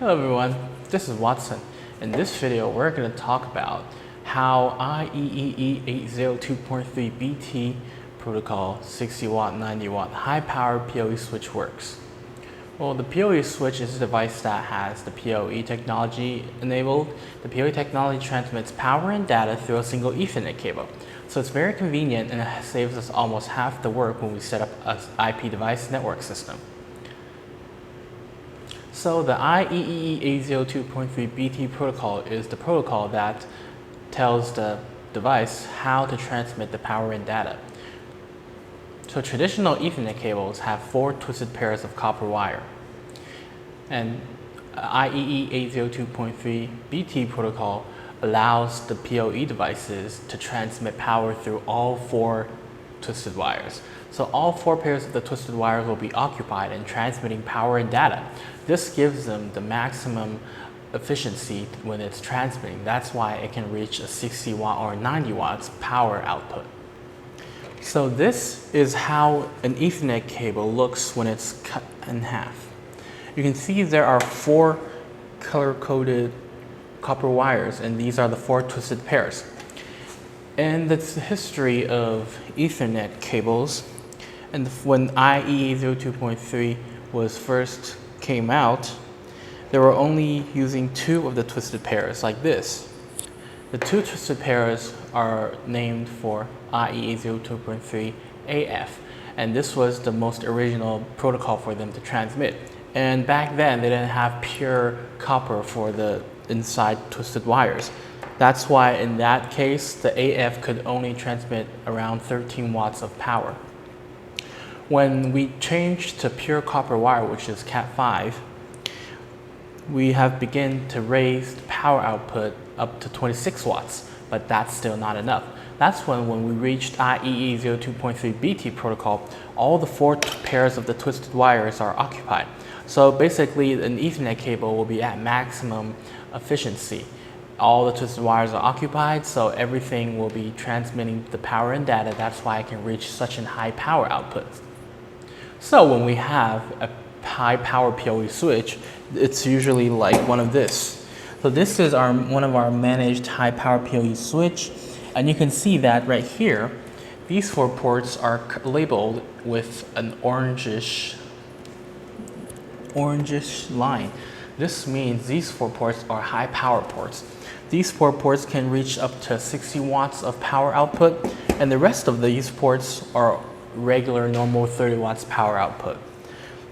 Hello everyone, this is Watson. In this video, we're going to talk about how IEEE802.3 BT protocol 60 watt, 90 watt high power PoE switch works. Well, the PoE switch is a device that has the PoE technology enabled. The PoE technology transmits power and data through a single Ethernet cable. So it's very convenient and it saves us almost half the work when we set up an IP device network system. So the IEEE802.3 BT protocol is the protocol that tells the device how to transmit the power and data. So traditional Ethernet cables have 4 twisted pairs of copper wire. And IEEE802.3 BT protocol allows the PoE devices to transmit power through all 4 twisted wires. So all 4 pairs of the twisted wires will be occupied in transmitting power and data. This gives them the maximum efficiency when it's transmitting. That's why it can reach a 60 watt or 90 watts power output. So this is how an Ethernet cable looks when it's cut in half. You can see there are 4 color-coded copper wires, and these are the 4 twisted pairs. And that's the history of Ethernet cables. And when IEEE802.3 was first came out, they were only using 2 of the twisted pairs like this. The 2 twisted pairs are named for IEEE802.3 AF, and this was the most original protocol for them to transmit. And back then, they didn't have pure copper for the inside twisted wires. That's why in that case, the AF could only transmit around 13 watts of power. When we changed to pure copper wire, which is Cat5, we have begun to raise the power output up to 26 watts, but that's still not enough. That's when we reached IEEE802.3 BT protocol, all the 4 pairs of the twisted wires are occupied. So basically, an Ethernet cable will be at maximum efficiency. All the twisted wires are occupied, so everything will be transmitting the power and data. That's why I can reach such a high power output. So when we have a high power PoE switch, it's usually like one of this. So this is one of our managed high power PoE switch, and you can see that right here, these 4 ports are labeled with an orangish line. This means these 4 ports are high power ports. These 4 ports can reach up to 60 watts of power output, and the rest of these ports are regular normal 30 watts power output.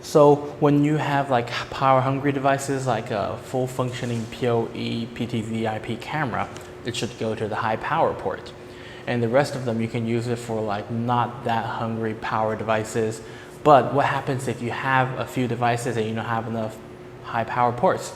So when you have like power hungry devices like a full functioning PoE PTZ IP camera, it should go to the high power port. And the rest of them you can use it for like not that hungry power devices. But what happens if you have a few devices and you don't have enough high power ports?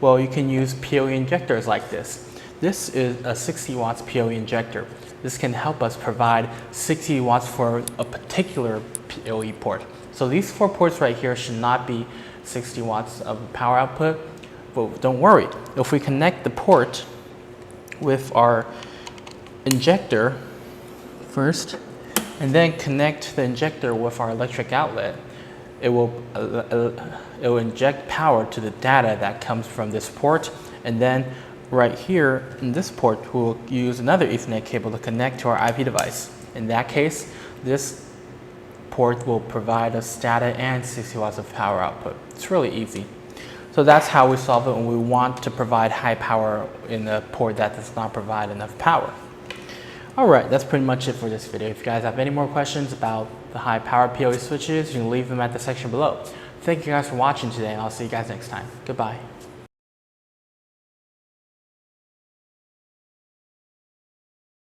Well, you can use PoE injectors like this. This is a 60 watts PoE injector. This can help us provide 60 watts for a particular PoE port. So these 4 ports right here should not be 60 watts of power output, but don't worry. If we connect the port with our injector first, and then connect the injector with our electric outlet, it will inject power to the data that comes from this port, and then right here in this port we'll use another Ethernet cable to connect to our IP device. In that case, this port will provide us data and 60 watts of power output. It's really easy. So that's how we solve it when we want to provide high power in a port that does not provide enough power. Alright, that's pretty much it for this video. If you guys have any more questions about the high power PoE switches, you can leave them at the section below. Thank you guys for watching today, and I'll see you guys next time. Goodbye.